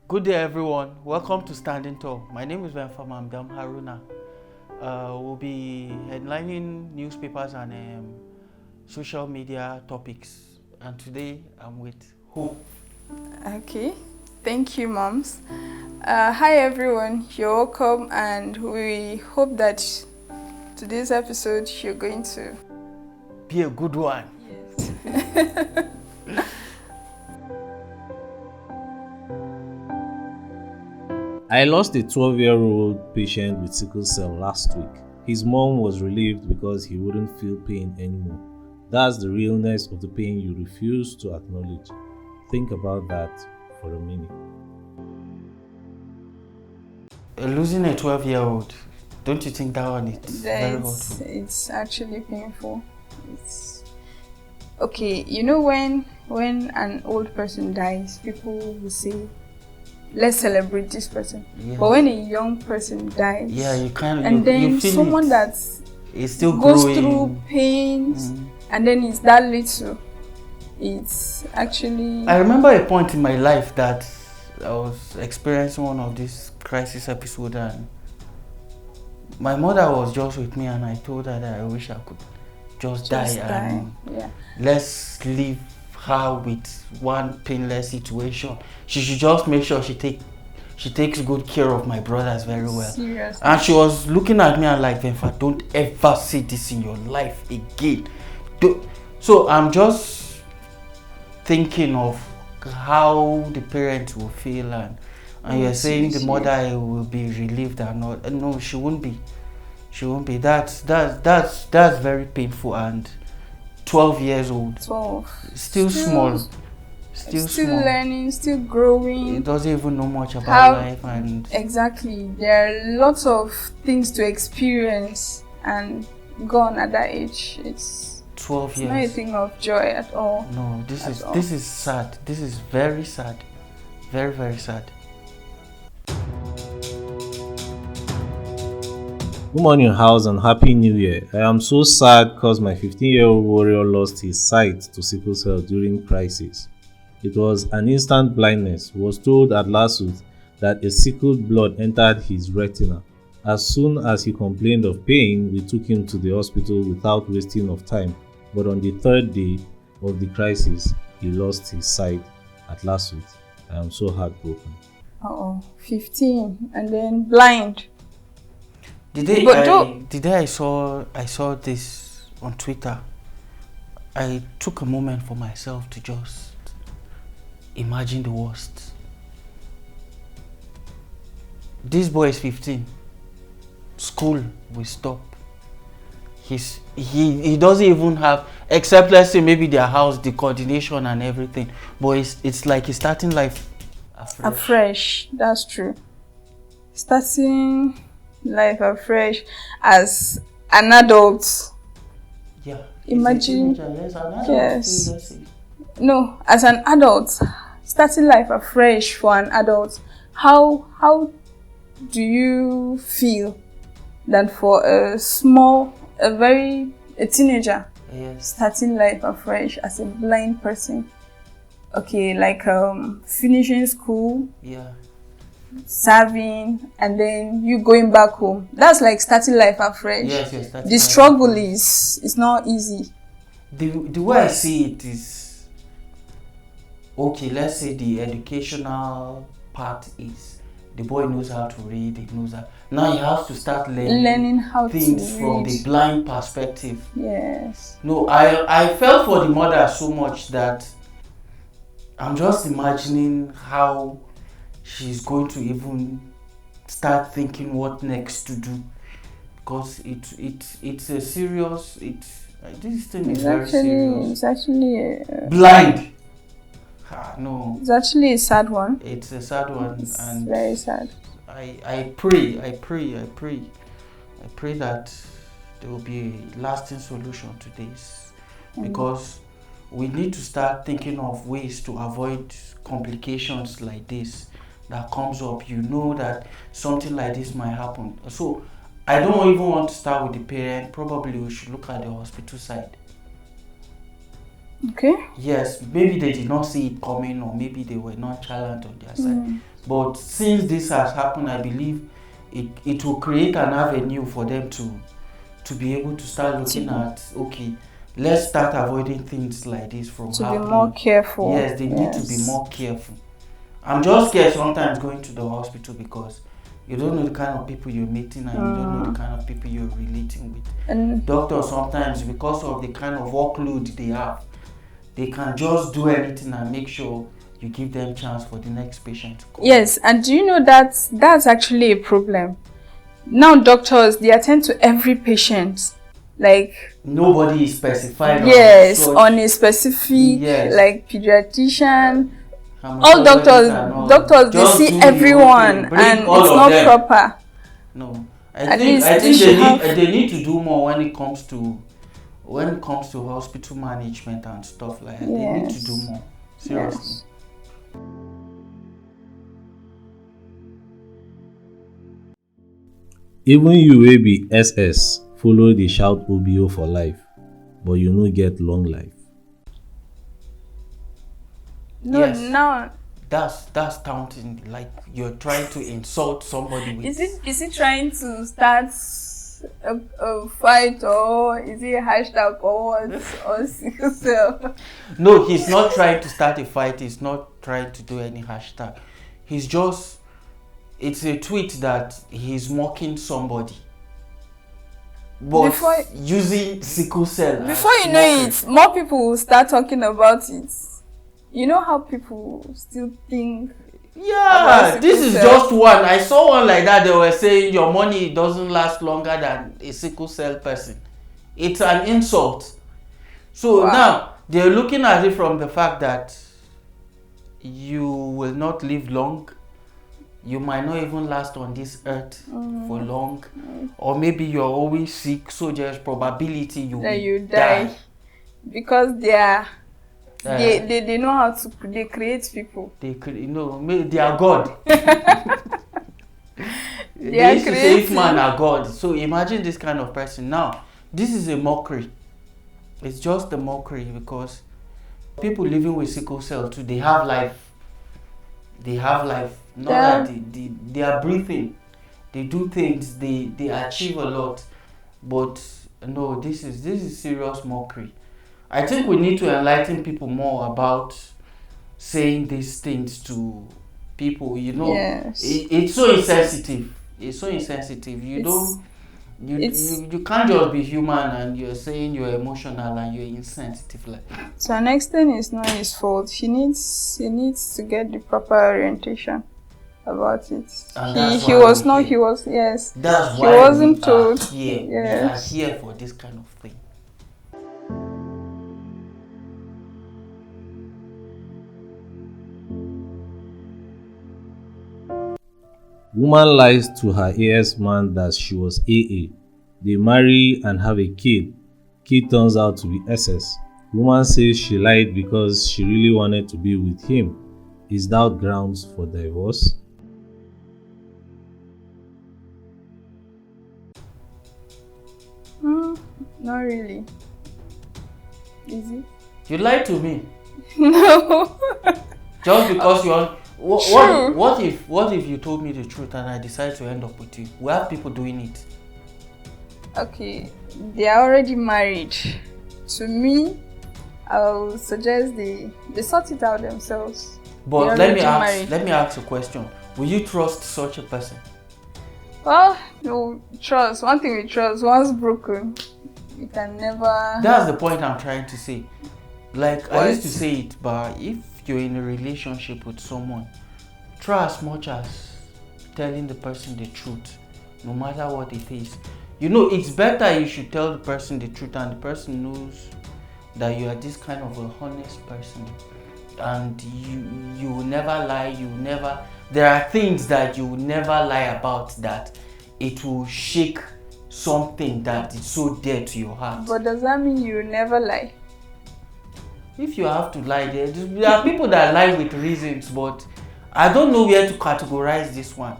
Good day, everyone. Welcome to Standing Tall. My name is Venfa. I'm Haruna. We'll be headlining newspapers and social media topics. And today I'm with Hope. Okay, thank you, moms. Hi, everyone. You're welcome, and we hope that today's episode you're going to Be a good one. Yes. I lost a 12-year-old patient with sickle cell last week. His mom was relieved because he wouldn't feel pain anymore. That's the realness of the pain you refuse to acknowledge. Think about that for a minute. Losing a 12-year-old, don't you think that one is very hurtful? It's actually painful. It's okay. You know when an old person dies, people will say, let's celebrate this person. Yeah. But when a young person dies, you can't. And then you feel someone it. that It's still goes growing. through pains, and then it's that little. It's actually. I remember a point in my life that I was experiencing one of these crisis episodes, and my mother was just with me, and I told her that I wish I could just die. And let's leave her with one painless situation. She should just make sure she takes good care of my brothers very well. Seriously. And she was looking at me and like, Venfa, don't ever say this in your life again. So I'm just thinking of how the parents will feel, and you're saying the mother will be relieved or not. No, she won't be. She won't be. That's very painful. And 12 years old. 12. Still small. Still small. Learning, still growing. It doesn't even know much about life. And exactly. There are lots of things to experience and gone at that age. It's 12 years. It's not a thing of joy at all. No, this is sad. This is very sad. Very, very sad. Good morning, house, and Happy New Year. I am so sad because my 15-year-old warrior lost his sight to sickle cell during crisis. It was an instant blindness. He was told at last week that a sickled blood entered his retina. As soon as he complained of pain, we took him to the hospital without wasting of time. But on the third day of the crisis, he lost his sight at last week. I am so heartbroken. 15 and then blind. Today I saw this on Twitter. I took a moment for myself to just imagine the worst. This boy is 15. School will stop. He doesn't even have, except let's say maybe their house, the coordination and everything. But it's like he's starting life afresh. That's true. Starting life afresh as an adult. Yeah. Imagine. Yes. No, as an adult, starting life afresh for an adult. How do you feel that for a teenager, yes, starting life afresh as a blind person? Okay, like finishing school. Yeah. Serving, and then you going back home. That's like starting life afresh. Yes, the struggle is not easy. The way I see it is, okay, let's say the educational part is the boy knows how to read, he knows how. Now he has to start learning how things to from the blind perspective. Yes. No, I felt for the mother so much that I'm just imagining how she's going to even start thinking what next to do, because it's a serious, this thing is very serious. It's actually blind. No, it's actually a sad one. It's a sad one. It's and very sad. I pray that there will be a lasting solution to this, because we need to start thinking of ways to avoid complications like this that comes up. You know that something like this might happen. So I don't even want to start with the parent. Probably we should look at the hospital side. Okay. Yes, maybe they did not see it coming, or maybe they were nonchalant on their side. But since this has happened, I believe it will create an avenue for them to be able to start looking at, okay, let's start avoiding things like this from happening. To be more careful. Yes, they need to be more careful. I'm just scared sometimes going to the hospital because you don't know the kind of people you're meeting, and you don't know the kind of people you're relating with. And Doctors sometimes, because of the kind of workload they have, they can just do anything and make sure you give them chance for the next patient to come. yes, and do you know that that's actually a problem? Now doctors, they attend to every patient. Like Nobody is specified. yes, on, on a specific like pediatrician. Doctors All doctors they see everyone, and it's not proper. No, At I least think they need to do more when it comes to hospital management and stuff like that. They need to do more. Seriously. Yes. Even you wey be SS follow dey shout OBO for life, but you no get long life. No, Yes. now That's taunting. Like you're trying to insult somebody with. is it trying to start a fight, or is it a hashtag or what, or sickle cell? No, he's not trying to start a fight. He's not trying to do any hashtag. It's a tweet that he's mocking somebody, but using sickle cell. Before you know it, more people will start talking about it. You know how people still think. Yeah, this is just one. I saw one like that. They were saying your money doesn't last longer than a sickle cell person. It's an insult. So now they're looking at it from the fact that you will not live long. You might not even last on this earth for long, or maybe you're always sick. So there's probability you die. Because they are. They know how to create people. They are God. They used to say if man are God. So imagine this kind of person. Now, this is a mockery. It's just a mockery because people living with sickle cell too, they have life. They have life. Not that they are breathing. They do things. They achieve a lot. But no, this is serious mockery. I think we need to enlighten people more about saying these things to people. Yes. It's so insensitive. It's so insensitive. You can't just be human and you're saying you're emotional and you're insensitive. Like. To an extent, it's not his fault. He needs to get the proper orientation about it. Yes. He wasn't told. Yes. We are here for this kind of thing. Woman lies to her AS man that she was AA. They marry and have a kid. Kid turns out to be SS. Woman says she lied because she really wanted to be with him. Is that grounds for divorce? Not really. Is it? You lied to me. No. Just because you want. What if you told me the truth and I decide to end up with you? We have people doing it. Okay, they are already married. To me, I would suggest they sort it out themselves. But let me ask a question. Will you trust such a person? Well, no, trust. One thing with trust, once broken, you can never. That's the point I'm trying to say. Like I used to say it, but if you're in a relationship with someone, try as much as telling the person the truth, no matter what it is. It's better you should tell the person the truth and the person knows that you are this kind of a honest person and you will never lie. There are things that you will never lie about that it will shake something that is so dear to your heart. But does that mean you will never lie? If you have to lie, there are people that lie with reasons, but I don't know where to categorize this one.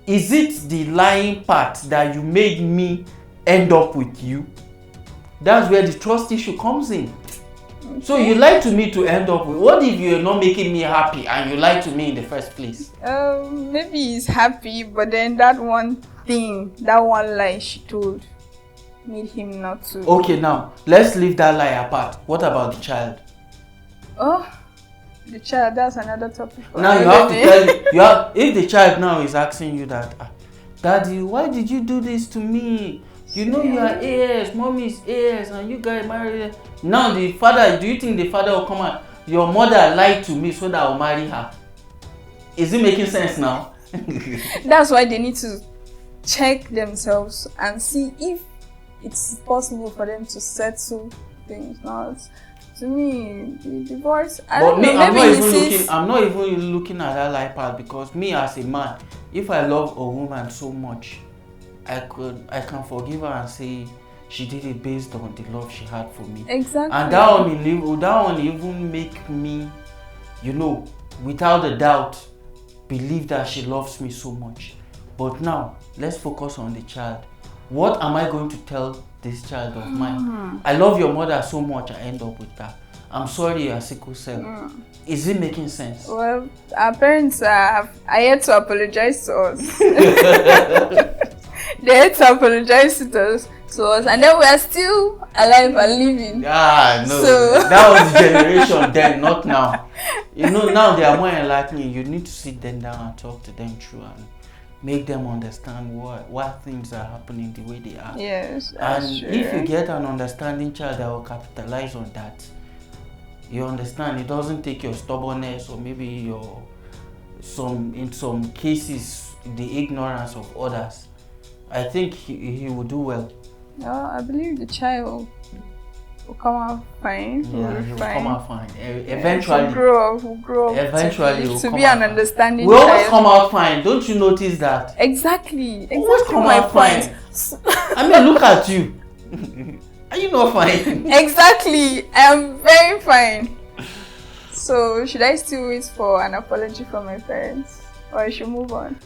Is it the lying part that you made me end up with you? That's where the trust issue comes in. So you lied to me to end up with. What if you're not making me happy and you lied to me in the first place? Maybe he's happy, but then that one thing, that one lie she told, made him not to. Okay, now let's leave that lie apart. What about the child? Oh, the child. That's another topic. Now you have to tell if the child now is asking you that, Daddy, why did you do this to me? You know you are AS, mommy is AS, and you guys married. Now the father, do you think the father will come out? Your mother lied to me so that I'll marry her. Is it making sense now? That's why they need to check themselves and see if it's possible for them to settle things. Now, to me, the divorce. I'm not even looking at that lie part, because me as a man, if I love a woman so much, I can forgive her and say she did it based on the love she had for me. Exactly. And that one even make me, without a doubt, believe that she loves me so much. But now, let's focus on the child. What am I going to tell this child of mine? I love your mother so much, I end up with that. I'm sorry, you're sickle cell. Is it making sense? Well, our parents are yet to apologize to us. They had to apologize to us, and then we are still alive and living. No, so that was the generation then, not now. Now they are more enlightened. You need to sit them down and talk to them through and make them understand why things are happening the way they are. Yes, and true. If you get an understanding child that will capitalize on that, you understand, it doesn't take your stubbornness or maybe in some cases the ignorance of others. I think he will do well. I believe the child will come out fine. Yeah, he will come out fine. Eventually. He'll grow up. Eventually, to be an understanding child. We child. always come out fine. Don't you notice that? Exactly. Always come out fine. I mean, look at you. Are you not fine? Exactly. I am very fine. So, should I still wait for an apology from my parents? Or I should move on?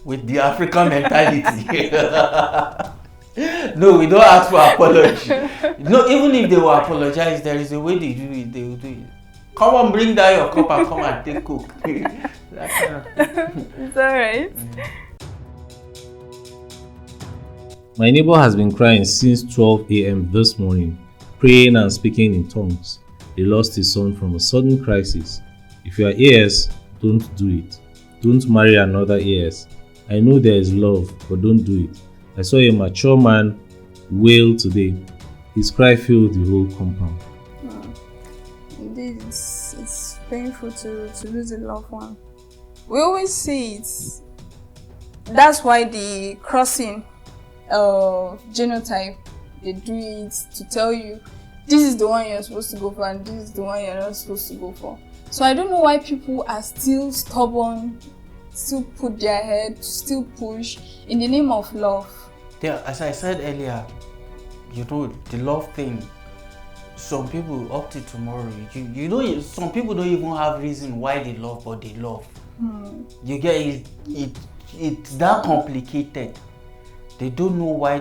With the African mentality. No, we don't ask for apology. No, even if they will apologize, there is a way they do it. They will do it. Come on, bring down your cup and come and take coke. It's alright. My neighbor has been crying since 12 a.m. this morning, praying and speaking in tongues. He lost his son from a sudden crisis. If you are AS, don't do it. Don't marry another AS. I know there is love, but don't do it. I saw a mature man wail today. His cry filled the whole compound. Indeed, it's painful to lose a loved one. We always say it. That's why the crossing genotype, they do it to tell you this is the one you're supposed to go for and this is the one you're not supposed to go for. So I don't know why people are still stubborn, still put their head, still push in the name of love. Yeah, as I said earlier, the love thing, some people up to tomorrow, some people don't even have reason why they love, but they love. You get it's that complicated. They don't know why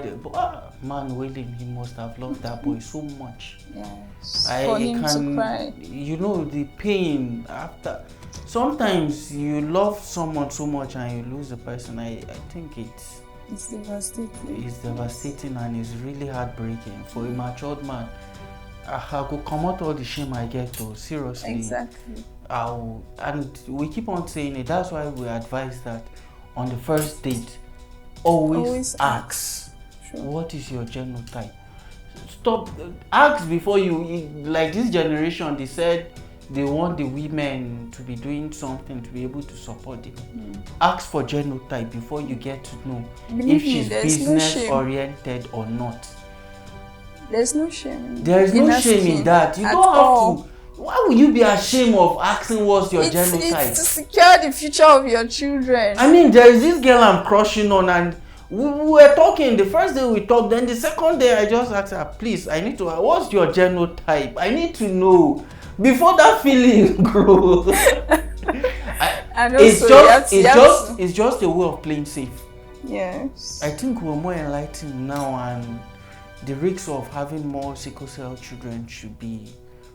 man wailing, he must have loved that boy so much. Yes. For him to cry. The pain after. Sometimes you love someone so much and you lose the person. I think it's devastating. It's devastating and it's really heartbreaking for a matured man. I could come out all the shame I get to, seriously. Exactly. And we keep on saying it. That's why we advise that on the first date, always ask. Sure. What is your genotype? Stop. Ask before like this generation, they said they want the women to be doing something to be able to support it. Ask for genotype before you get to know if she's business oriented or not. There's no shame. There is no shame in that. You don't have to. Why would you be ashamed of asking what's your genotype? It's to secure the future of your children. I mean, there is this girl I'm crushing on, and we were talking. The first day we talked, then the second day I just asked her, please, I need to, what's your genotype? I need to know before that feeling grows. And also, it's just a way of playing safe. Yes. I think we're more enlightened now, and the risks of having more sickle cell children should be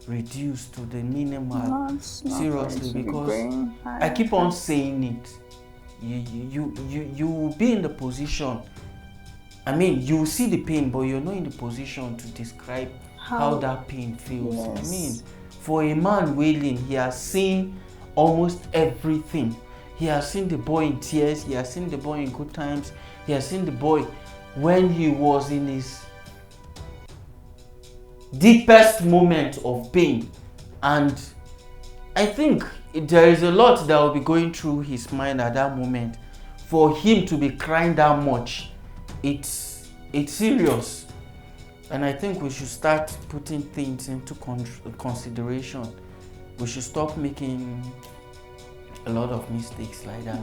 reduced to the minimal. Seriously, because I keep on saying it. You will be in the position. I mean, you will see the pain, but you're not in the position to describe how that pain feels. Yes. I mean, for a man wailing, he has seen almost everything. He has seen the boy in tears. He has seen the boy in good times. He has seen the boy when he was in his deepest moment of pain. And I think there is a lot that will be going through his mind at that moment. For him to be crying that much, it's serious. And I think we should start putting things into consideration. We should stop making a lot of mistakes like that.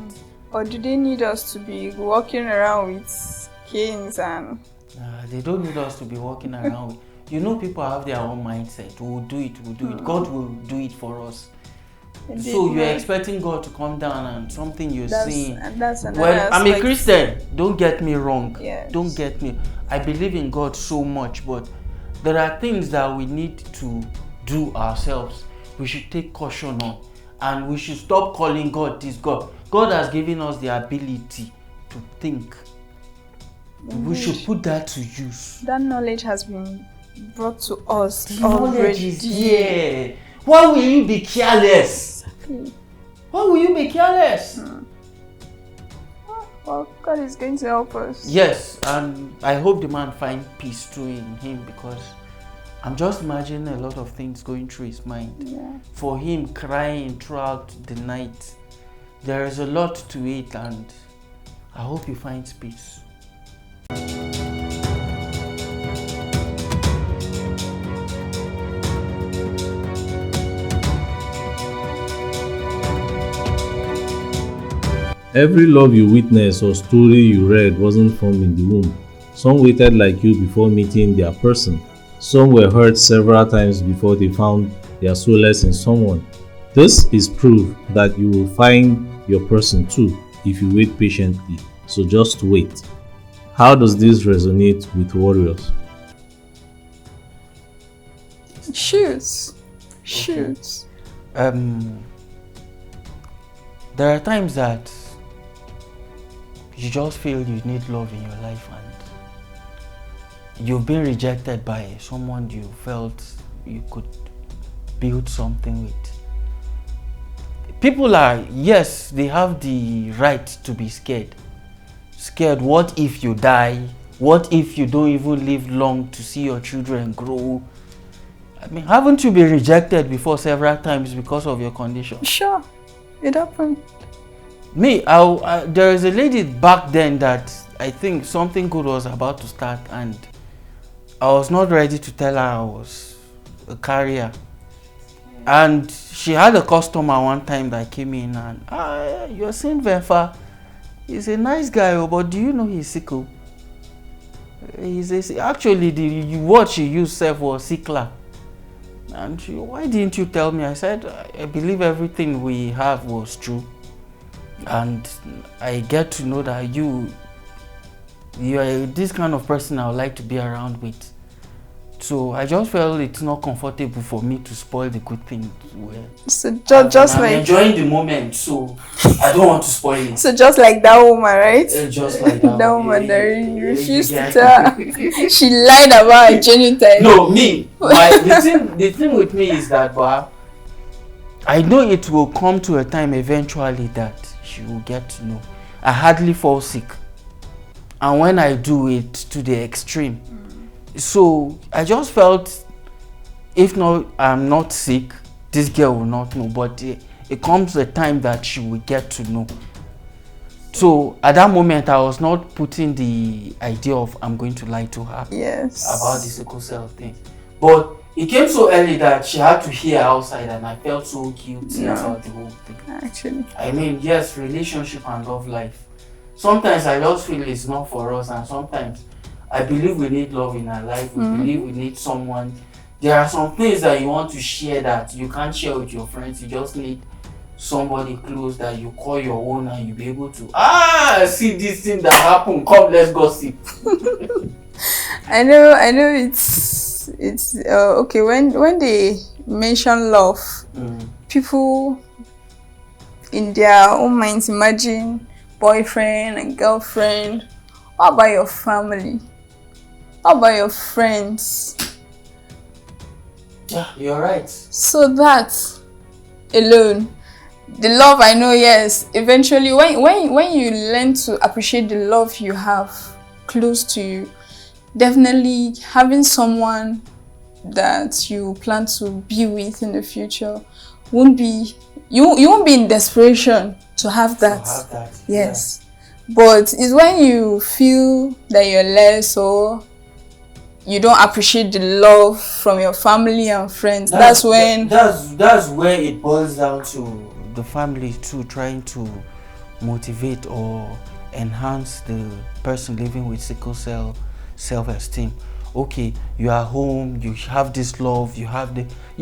Or do they need us to be walking around with canes and... They don't need us to be walking around with... You know, people have their own mindset. We'll do it. God will do it for us. So you're expecting God to come down and something you're seeing. Well, I'm a Christian. Don't get me wrong. Yes. Don't get me. I believe in God so much, but there are things that we need to do ourselves. We should take caution on, and we should stop calling God this God. God has given us the ability to think. We should put that to use. That knowledge has been brought to us the already. Is here. Why will you be careless? Exactly. Why will you be careless? Well, God is going to help us. Yes, and I hope the man finds peace too in him, because I'm just imagining a lot of things going through his mind. Yeah. For him crying throughout the night, there is a lot to it, and I hope he finds peace. Every love you witnessed or story you read wasn't formed in the womb. Some waited like you before meeting their person. Some were hurt several times before they found their solace in someone. This is proof that you will find your person too if you wait patiently. So just wait. How does this resonate with warriors? Shoot. There are times that you just feel you need love in your life, and you've been rejected by someone you felt you could build something with. People are, yes, they have the right to be scared. Scared, what if you die? What if you don't even live long to see your children grow? I mean, haven't you been rejected before several times because of your condition? Sure, it happened. Me, there is a lady back then that I think something good was about to start, and I was not ready to tell her I was a carrier. And she had a customer one time that came in and, you're seeing Venfa. He's a nice guy, but do you know he's sickle? Actually, the word she used was sickler. And she, why didn't you tell me? I said, I believe everything we have was true. And I get to know that you are this kind of person I would like to be around with. So I just felt it's not comfortable for me to spoil the good things. So just I'm like enjoying the moment, so I don't want to spoil it. So just like that woman, right? Just like that, that woman that refused to tell. She lied about her genotype. No, me. The thing with me is that, I know it will come to a time eventually that she will get to know. I hardly fall sick, and when I do, it to the extreme. So I just felt, if not, I'm not sick, this girl will not know. But it comes a time that she will get to know. So at that moment, I was not putting the idea of I'm going to lie to her about the sickle cell thing. But it came so early that she had to hear outside, and I felt so guilty about the whole thing. Actually, I mean, yes, relationship and love life. Sometimes I just feel it's not for us, and sometimes I believe we need love in our life. We believe we need someone. There are some things that you want to share that you can't share with your friends. You just need somebody close that you call your own, and you'll be able to see this thing that happened. Come, let's gossip. I know it's okay when they mention love, people in their own minds imagine boyfriend and girlfriend. How about your family? How about your friends? Yeah, you're right. So that alone, the love, I know, yes, eventually when you learn to appreciate the love you have close to you, definitely having someone that you plan to be with in the future won't be, you won't be in desperation to have that. Yes. Yeah. But it's when you feel that you're less, or you don't appreciate the love from your family and friends. That's when that's where it boils down to the family too, trying to motivate or enhance the person living with sickle cell self-esteem. Okay, you are home, you have this love, you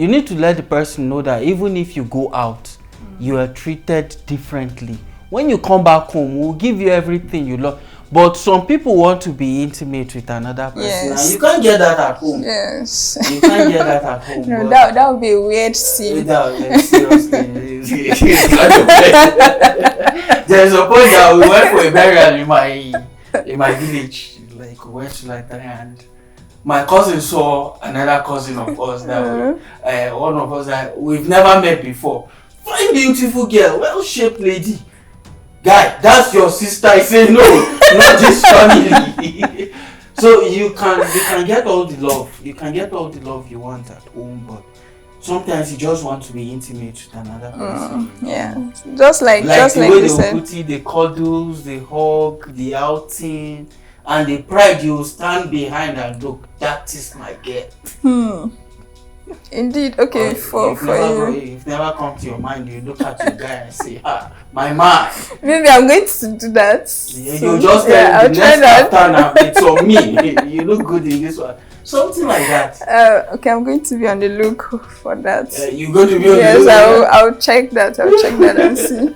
need to let the person know that even if you go out, you are treated differently. When you come back home, we'll give you everything you love. But some people want to be intimate with another person. Yes. And you can't get that at home. Yes. You can't get that at home. No, that would be a weird scene. Seriously. There's a point that we went for a burial in my village. Like, we went to like that, and my cousin saw another cousin of us that one of us that we've never met before. Fine, beautiful girl, well-shaped lady. Guy, that's your sister. I say no, not this family. So you can get all the love. You can get all the love you want at home, but sometimes you just want to be intimate with another person. Yeah, just like the way they put it, the cuddles, the hug, the outing, and the pride you stand behind and look. That is my girl. Indeed. Okay, for you. If never come to your mind, you look at your guy and say, my man. Maybe I'm going to do that. You just tell the next after now, it's on me. You look good in this one. Something like that. Okay, I'm going to be on the look for that. You're going to be on the look? Yes, I'll check that. I'll check that and see.